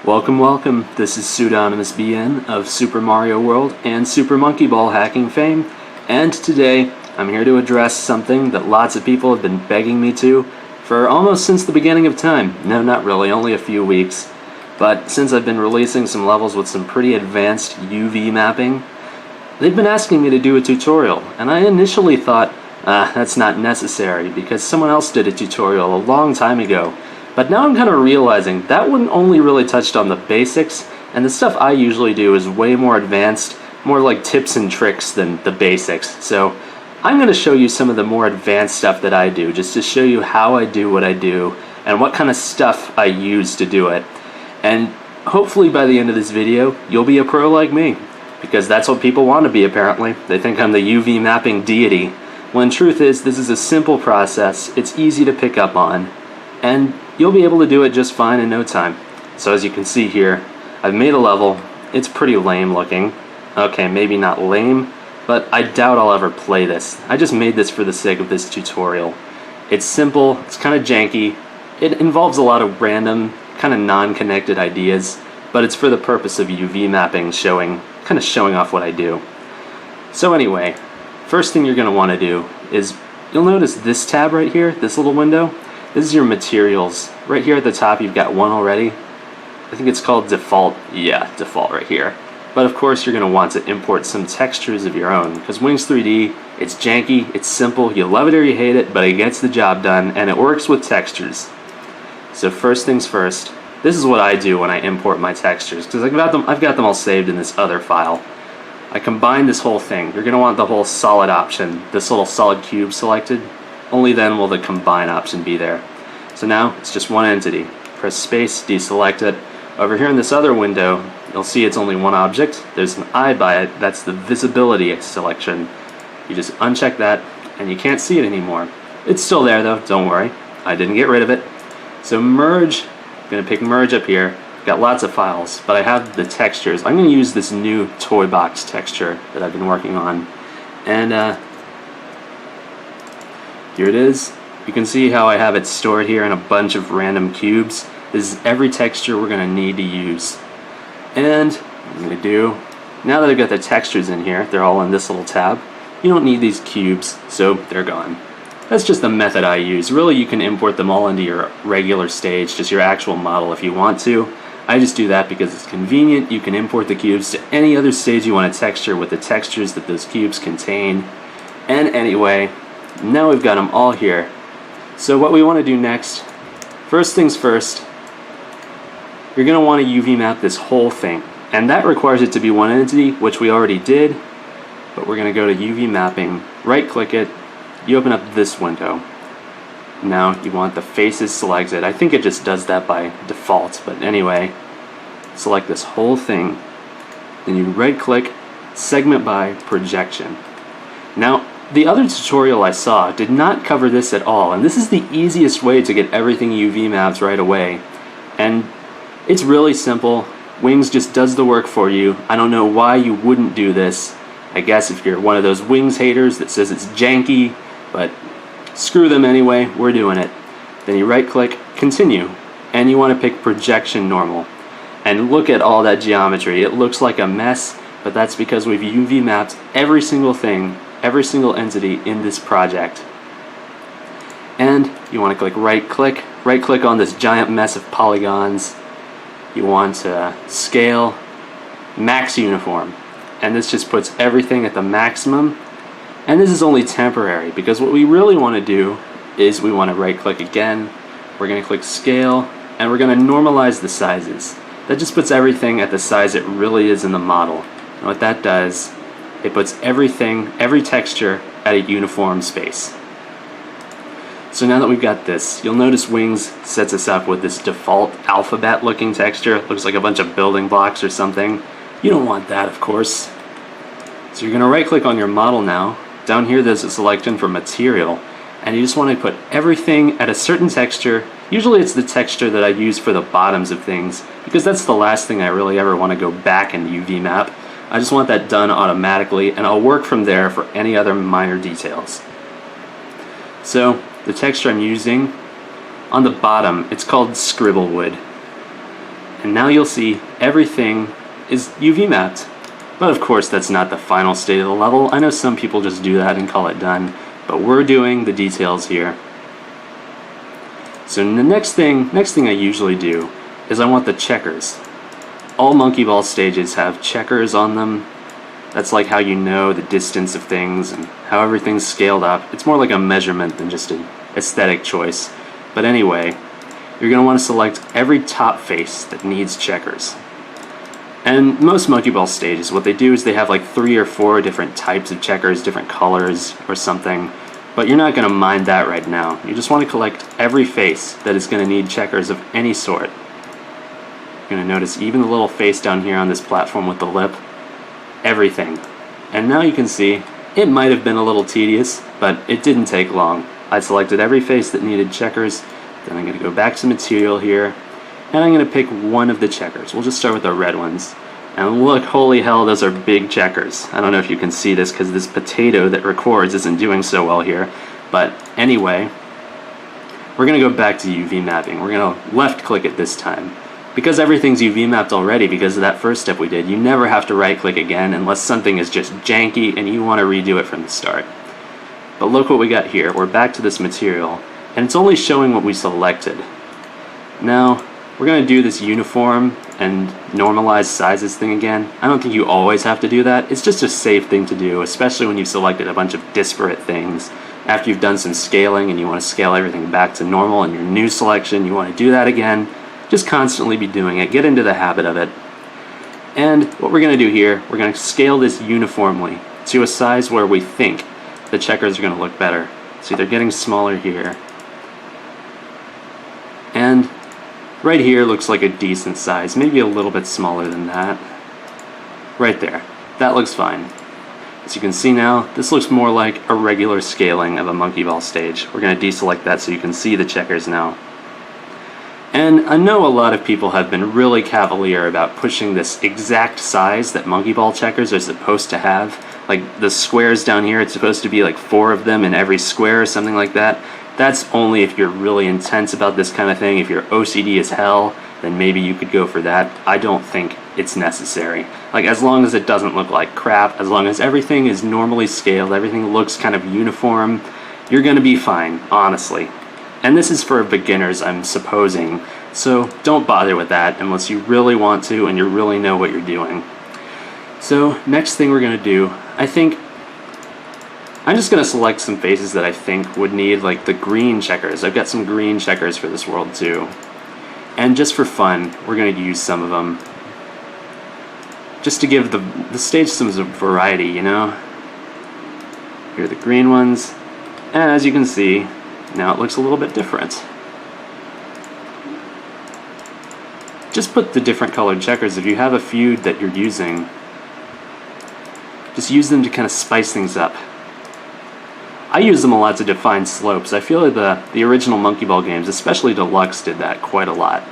Welcome, welcome. This is Pseudonymous BN of Super Mario World and Super Monkey Ball hacking fame, and today I'm here to address something that lots of people have been begging me to for almost since the beginning of time. No, not really, only a few weeks. But since I've been releasing some levels with some pretty advanced UV mapping, they've been asking me to do a tutorial, and I initially thought, that's not necessary because someone else did a tutorial a long time ago. But now I'm kind of realizing that one only really touched on the basics, and the stuff I usually do is way more advanced, more like tips and tricks than the basics. So I'm going to show you some of the more advanced stuff that I do, just to show you how I do what I do and what kind of stuff I use to do it. And hopefully by the end of this video, you'll be a pro like me, because that's what people want to be apparently. They think I'm the UV mapping deity, when truth is this is a simple process, it's easy to pick up on, and you'll be able to do it just fine in no time. So as you can see here, I've made a level. It's pretty lame looking. Okay, maybe not lame, but I doubt I'll ever play this. I just made this for the sake of this tutorial. It's simple, it's kind of janky, it involves a lot of random, kind of non-connected ideas, but it's for the purpose of UV mapping, kind of showing off what I do. So anyway, first thing you're going to want to do is, you'll notice this tab right here, this little window. This is your materials. Right here at the top you've got one already. I think it's called default. Yeah, default right here. But of course you're going to want to import some textures of your own, because Wings 3D, it's janky, it's simple, you love it or you hate it, but it gets the job done and it works with textures. So first things first, this is what I do when I import my textures, because I've got them all saved in this other file. I combine this whole thing. You're going to want the whole solid option, this little solid cube selected. Only then will the combine option be there. So now it's just one entity. Press space, deselect it. Over here in this other window, you'll see it's only one object. There's an eye by it. That's the visibility selection. You just uncheck that and you can't see it anymore. It's still there though, don't worry. I didn't get rid of it. So merge, I'm going to pick merge up here. Got lots of files, but I have the textures. I'm going to use this new toy box texture that I've been working on. And here it is. You can see how I have it stored here in a bunch of random cubes. This is every texture we're going to need to use. And what I'm going to do, now that I've got the textures in here, they're all in this little tab, you don't need these cubes, so they're gone. That's just the method I use. Really, you can import them all into your regular stage, just your actual model if you want to. I just do that because it's convenient. You can import the cubes to any other stage you want to texture with the textures that those cubes contain. And anyway, now we've got them all here. So what we want to do next, first things first, you're going to want to UV map this whole thing. And that requires it to be one entity, which we already did. But we're going to go to UV mapping, right click it, you open up this window. Now you want the faces selected. I think it just does that by default, but anyway, select this whole thing. Then you right click, segment by projection. Now, the other tutorial I saw did not cover this at all, and this is the easiest way to get everything UV maps right away. And it's really simple. Wings just does the work for you. I don't know why you wouldn't do this. I guess if you're one of those Wings haters that says it's janky, but screw them anyway, we're doing it. Then you right click, continue, and you want to pick projection normal. And look at all that geometry. It looks like a mess, but that's because we've UV mapped every single thing, every single entity in this project. And you want to click right click on this giant mess of polygons. You want to scale, max uniform. And this just puts everything at the maximum. And this is only temporary, because what we really want to do is we want to right click again. We're going to click scale, and we're going to normalize the sizes. That just puts everything at the size it really is in the model. And what that does, it puts everything, every texture at a uniform space. So now that we've got this, you'll notice Wings sets us up with this default alphabet looking texture. It looks like a bunch of building blocks or something. You don't want that, of course. So you're going to right click on your model now. Down here there's a selection for material, and you just want to put everything at a certain texture. Usually it's the texture that I use for the bottoms of things, because that's the last thing I really ever want to go back and UV map. I just want that done automatically, and I'll work from there for any other minor details. So the texture I'm using, on the bottom, it's called Scribblewood. And now you'll see everything is UV mapped. But of course that's not the final state of the level. I know some people just do that and call it done, but we're doing the details here. So the next thing I usually do is I want the checkers. All Monkey Ball stages have checkers on them. That's like how you know the distance of things and how everything's scaled up. It's more like a measurement than just an aesthetic choice. But anyway, you're going to want to select every top face that needs checkers. And most Monkey Ball stages, what they do is they have like 3 or 4 different types of checkers, different colors or something. But you're not going to mind that right now. You just want to collect every face that is going to need checkers of any sort. You're going to notice even the little face down here on this platform with the lip. Everything. And now you can see it might have been a little tedious, but it didn't take long. I selected every face that needed checkers. Then I'm going to go back to material here, and I'm going to pick one of the checkers. We'll just start with the red ones. And look, holy hell, those are big checkers. I don't know if you can see this because this potato that records isn't doing so well here. But anyway, we're going to go back to UV mapping. We're going to left click it this time. Because everything's UV mapped already because of that first step we did, you never have to right click again unless something is just janky and you want to redo it from the start. But look what we got here. We're back to this material, and it's only showing what we selected. Now, we're going to do this uniform and normalize sizes thing again. I don't think you always have to do that. It's just a safe thing to do, especially when you've selected a bunch of disparate things. After you've done some scaling and you want to scale everything back to normal in your new selection, you want to do that again. Just constantly be doing it. Get into the habit of it. And what we're going to do here, we're going to scale this uniformly to a size where we think the checkers are going to look better. See, they're getting smaller here. And right here looks like a decent size, maybe a little bit smaller than that. Right there. That looks fine. As you can see now, this looks more like a regular scaling of a Monkey Ball stage. We're going to deselect that so you can see the checkers now. And I know a lot of people have been really cavalier about pushing this exact size that Monkey Ball checkers are supposed to have. Like the squares down here, it's supposed to be like 4 of them in every square or something like that. That's only if you're really intense about this kind of thing. If you're OCD as hell, then maybe you could go for that. I don't think it's necessary. Like, as long as it doesn't look like crap, as long as everything is normally scaled, everything looks kind of uniform, you're going to be fine, honestly. And this is for beginners, I'm supposing, so don't bother with that unless you really want to and you really know what you're doing. So, next thing we're going to do, I think I'm just going to select some faces that I think would need like the green checkers. I've got some green checkers for this world too. And just for fun, we're going to use some of them. Just to give the stage some variety, you know? Here are the green ones. And as you can see, now it looks a little bit different. Just put the different colored checkers. If you have a few that you're using, just use them to kind of spice things up. I use them a lot to define slopes. I feel like the original Monkey Ball games, especially Deluxe, did that quite a lot.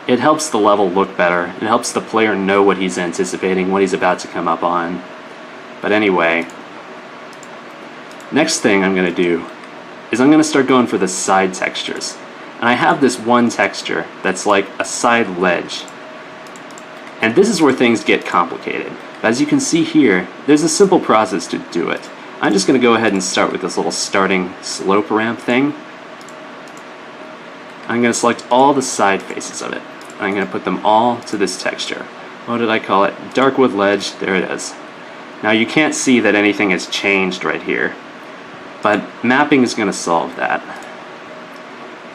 It helps the level look better. It helps the player know what he's anticipating, what he's about to come up on. But anyway, next thing I'm going to do is I'm going to start going for the side textures. And I have this one texture that's like a side ledge. And this is where things get complicated. But as you can see here, there's a simple process to do it. I'm just going to go ahead and start with this little starting slope ramp thing. I'm going to select all the side faces of it. I'm going to put them all to this texture. What did I call it? Darkwood ledge. There it is. Now you can't see that anything has changed right here, but mapping is going to solve that.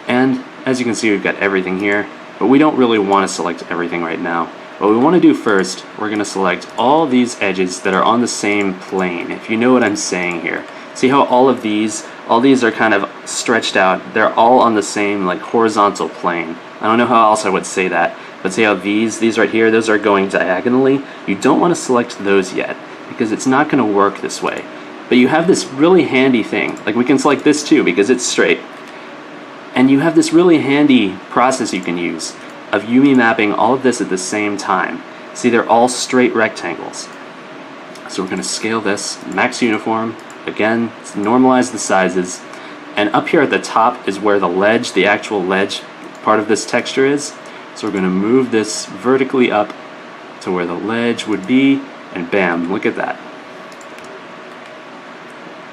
And as you can see, we've got everything here, but we don't really want to select everything right now. What we want to do first, we're going to select all these edges that are on the same plane, if you know what I'm saying here. See how all these are kind of stretched out. They're all on the same like horizontal plane. I don't know how else I would say that, but see how these right here, those are going diagonally? You don't want to select those yet, because it's not going to work this way. But you have this really handy thing. Like, we can select this too, because it's straight. And you have this really handy process you can use of UV mapping all of this at the same time. See, they're all straight rectangles. So we're going to scale this, max uniform, again, normalize the sizes, and up here at the top is where the ledge, the actual ledge part of this texture is. So we're going to move this vertically up to where the ledge would be, and bam, look at that.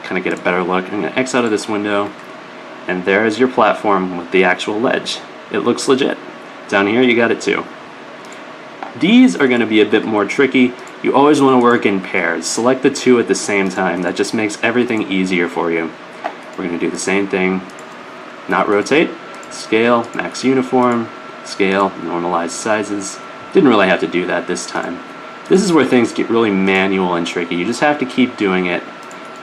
Kind of get a better look. I'm going to X out of this window, and there is your platform with the actual ledge. It looks legit. Down here you got it too. These are going to be a bit more tricky. You always want to work in pairs. Select the two at the same time. That just makes everything easier for you. We're going to do the same thing. Not rotate, scale, max uniform, scale, normalize sizes. Didn't really have to do that this time. This is where things get really manual and tricky. You just have to keep doing it,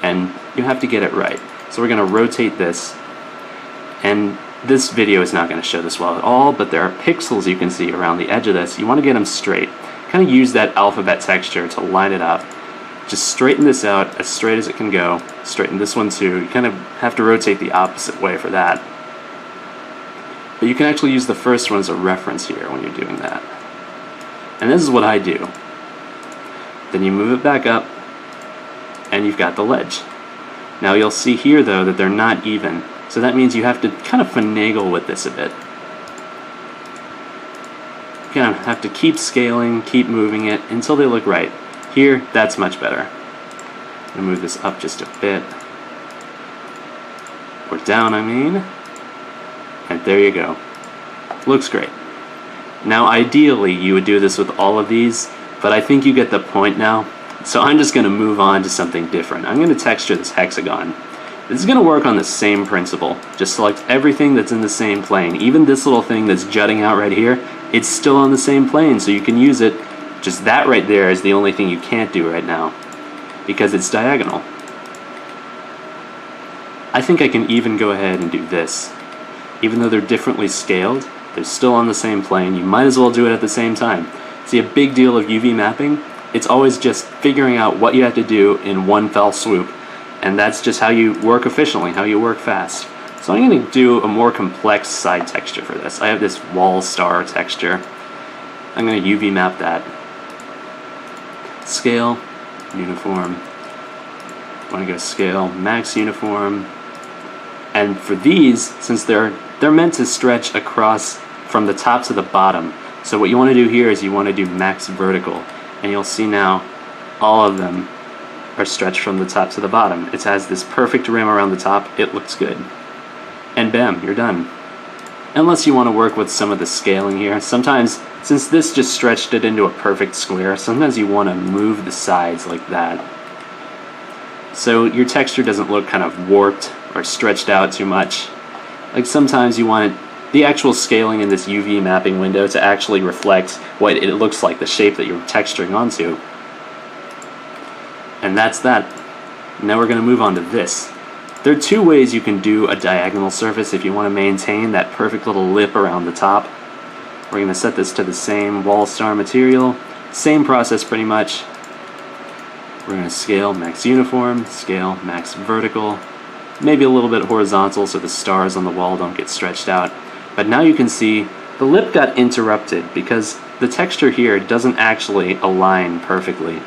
and you have to get it right. So we're going to rotate this, and this video is not going to show this well at all, but there are pixels you can see around the edge of this. You want to get them straight. Kind of use that alphabet texture to line it up. Just straighten this out as straight as it can go. Straighten this one too. You kind of have to rotate the opposite way for that. But you can actually use the first one as a reference here when you're doing that. And this is what I do. Then you move it back up, and you've got the ledge. Now you'll see here though that they're not even. So that means you have to kind of finagle with this a bit. You kind of have to keep scaling, keep moving it until they look right. Here, that's much better. I'm going to move this up just a bit. Or down, I mean. And there you go. Looks great. Now ideally you would do this with all of these, but I think you get the point now. So I'm just going to move on to something different. I'm going to texture this hexagon. This is going to work on the same principle. Just select everything that's in the same plane. Even this little thing that's jutting out right here, it's still on the same plane, so you can use it. Just that right there is the only thing you can't do right now, because it's diagonal. I think I can even go ahead and do this. Even though they're differently scaled, they're still on the same plane. You might as well do it at the same time. See, a big deal of UV mapping, it's always just figuring out what you have to do in one fell swoop. And that's just how you work efficiently, how you work fast. So I'm going to do a more complex side texture for this. I have this wall star texture. I'm going to UV map that. Scale, uniform. I want to go scale, max uniform. And for these, since they're meant to stretch across from the top to the bottom. So what you want to do here is you want to do max vertical. And you'll see now all of them are stretched from the top to the bottom. It has this perfect rim around the top. It looks good. And bam, you're done. Unless you want to work with some of the scaling here. Sometimes, since this just stretched it into a perfect square, sometimes you want to move the sides like that. So your texture doesn't look kind of warped or stretched out too much. Like sometimes you want the actual scaling in this UV mapping window to actually reflect what it looks like, the shape that you're texturing onto. And that's that. Now we're going to move on to this. There are two ways you can do a diagonal surface if you want to maintain that perfect little lip around the top. We're going to set this to the same wall star material. Same process pretty much. We're going to scale max uniform, scale max vertical, maybe a little bit horizontal so the stars on the wall don't get stretched out. But now you can see the lip got interrupted because the texture here doesn't actually align perfectly.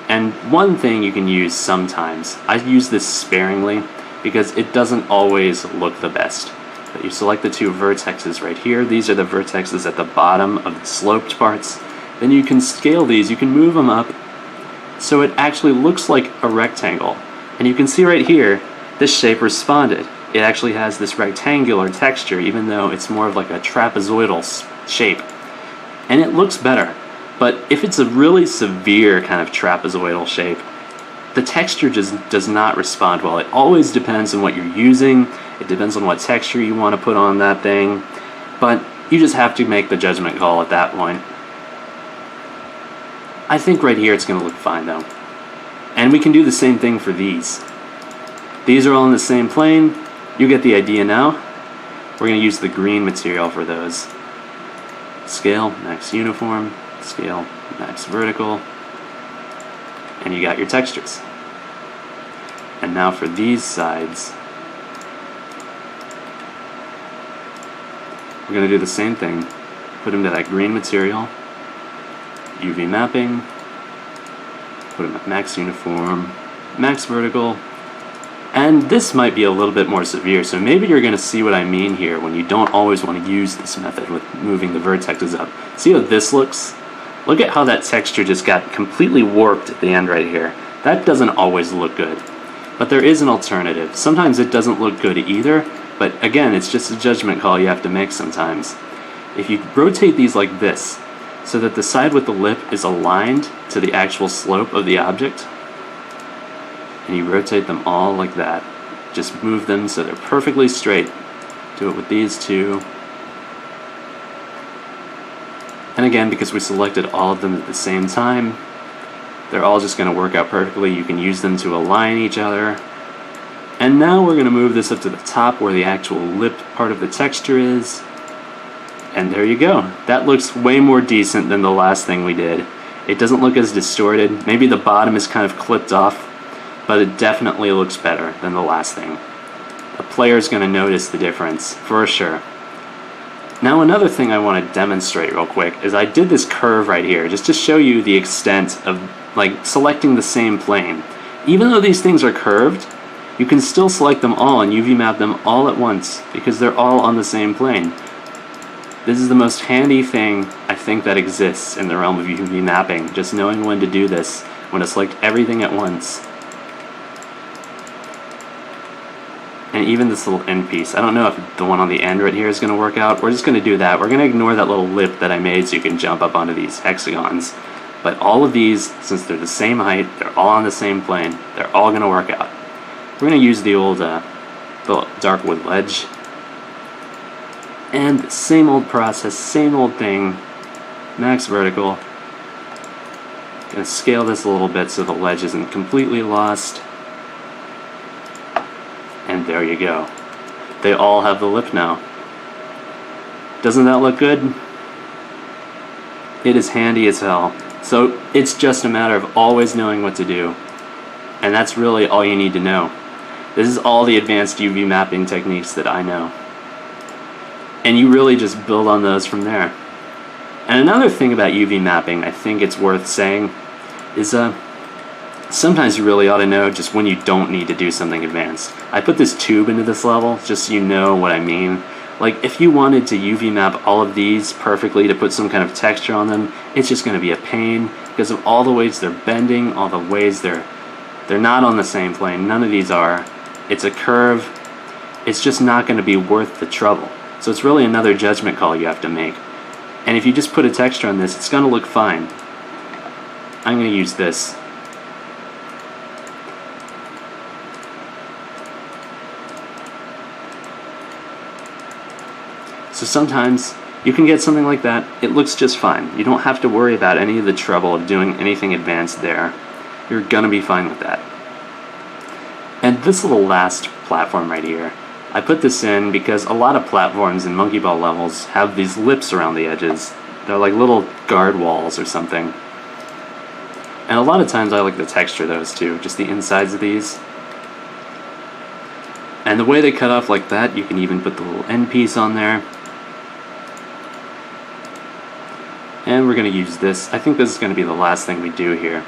And one thing you can use sometimes, I use this sparingly because it doesn't always look the best. But you select the two vertexes right here. These are the vertexes at the bottom of the sloped parts. Then you can scale these, you can move them up so it actually looks like a rectangle. And you can see right here, this shape responded. It actually has this rectangular texture even though it's more of like a trapezoidal shape. And it looks better. But if it's a really severe kind of trapezoidal shape, the texture just does not respond well. It always depends on what you're using. It depends on what texture you want to put on that thing. But you just have to make the judgment call at that point. I think right here it's going to look fine though. And we can do the same thing for these. These are all in the same plane. You get the idea now. We're going to use the green material for those. Scale, max uniform. Scale, max vertical, and you got your textures. And now for these sides, we're going to do the same thing. Put them to that green material, UV mapping, put them at max uniform, max vertical, And this might be a little bit more severe, so maybe you're going to see what I mean here when you don't always want to use this method with moving the vertexes up. See how this looks? Look at how that texture just got completely warped at the end right here. That doesn't always look good. But there is an alternative. Sometimes it doesn't look good either, but again, it's just a judgment call you have to make sometimes. If you rotate these like this, so that the side with the lip is aligned to the actual slope of the object, and you rotate them all like that. Just move them so they're perfectly straight. Do it with these two. And again, because we selected all of them at the same time, they're all just going to work out perfectly. You can use them to align each other. And now we're going to move this up to the top where the actual lip part of the texture is. And there you go. That looks way more decent than the last thing we did. It doesn't look as distorted. Maybe the bottom is kind of clipped off, but it definitely looks better than the last thing. A player's going to notice the difference, for sure. Now another thing I want to demonstrate real quick is I did this curve right here just to show you the extent of like selecting the same plane. Even though these things are curved, you can still select them all and UV map them all at once because they're all on the same plane. This is the most handy thing I think that exists in the realm of UV mapping, just knowing when to do this, when to select everything at once. And even this little end piece, I don't know if the one on the end right here is going to work out. We're just going to do that. We're going to ignore that little lip that I made so you can jump up onto these hexagons. But all of these, since they're the same height, they're all on the same plane, they're all going to work out. We're going to use the old dark wood ledge. And the same old process, same old thing, max vertical. Going to scale this a little bit so the ledge isn't completely lost. And there you go. They all have the lip now. Doesn't that look good? It is handy as hell. So it's just a matter of always knowing what to do. And that's really all you need to know. This is all the advanced UV mapping techniques that I know. And you really just build on those from there. And another thing about UV mapping I think it's worth saying is sometimes you really ought to know just when you don't need to do something advanced. I put this tube into this level just so you know what I mean. Like if you wanted to UV map all of these perfectly to put some kind of texture on them, it's just going to be a pain because of all the ways they're bending, all the ways they're not on the same plane. None of these are. It's a curve. It's just not going to be worth the trouble. So it's really another judgment call you have to make. And if you just put a texture on this, it's going to look fine. I'm going to use this. So sometimes you can get something like that. It looks just fine. You don't have to worry about any of the trouble of doing anything advanced there. You're going to be fine with that. And this little last platform right here, I put this in because a lot of platforms in Monkey Ball levels have these lips around the edges. They're like little guard walls or something. And a lot of times I like to texture those too, just the insides of these. And the way they cut off like that, you can even put the little end piece on there. And we're going to use this. I think this is going to be the last thing we do here.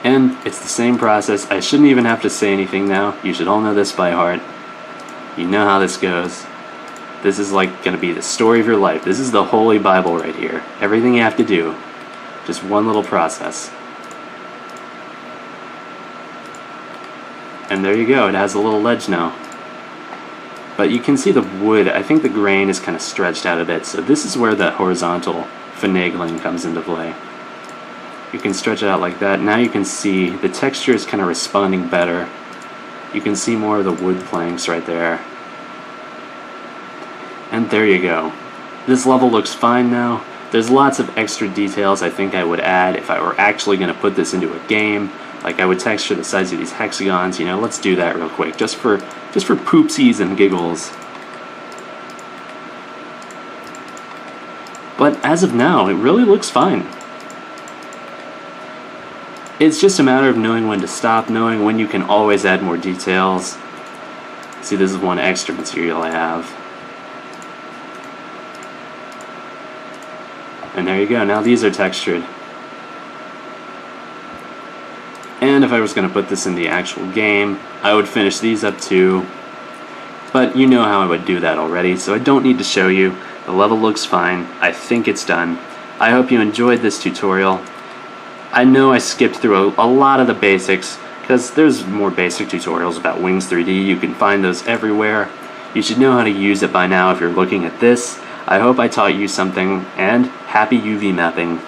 And it's the same process. I shouldn't even have to say anything now. You should all know this by heart. You know how this goes. This is like going to be the story of your life. This is the Holy Bible right here. Everything you have to do. Just one little process. And there you go. It has a little ledge now. But you can see the wood. I think the grain is kind of stretched out a bit. So this is where the horizontal finagling comes into play. You can stretch it out like that. Now you can see the texture is kind of responding better. You can see more of the wood planks right there. And there you go. This level looks fine now. There's lots of extra details I think I would add if I were actually going to put this into a game. Like I would texture the sides of these hexagons, you know, let's do that real quick, just for poopsies and giggles. But as of now, it really looks fine. It's just a matter of knowing when to stop, knowing when you can always add more details. See, this is one extra material I have. And there you go, now these are textured. And And if I was going to put this in the actual game, I would finish these up too. But you know how I would do that already, so I don't need to show you. The level looks fine. I think it's done. I hope you enjoyed this tutorial. I know I skipped through a lot of the basics, because there's more basic tutorials about Wings 3D. You can find those everywhere. You should know how to use it by now if you're looking at this. I hope I taught you something, and happy UV mapping.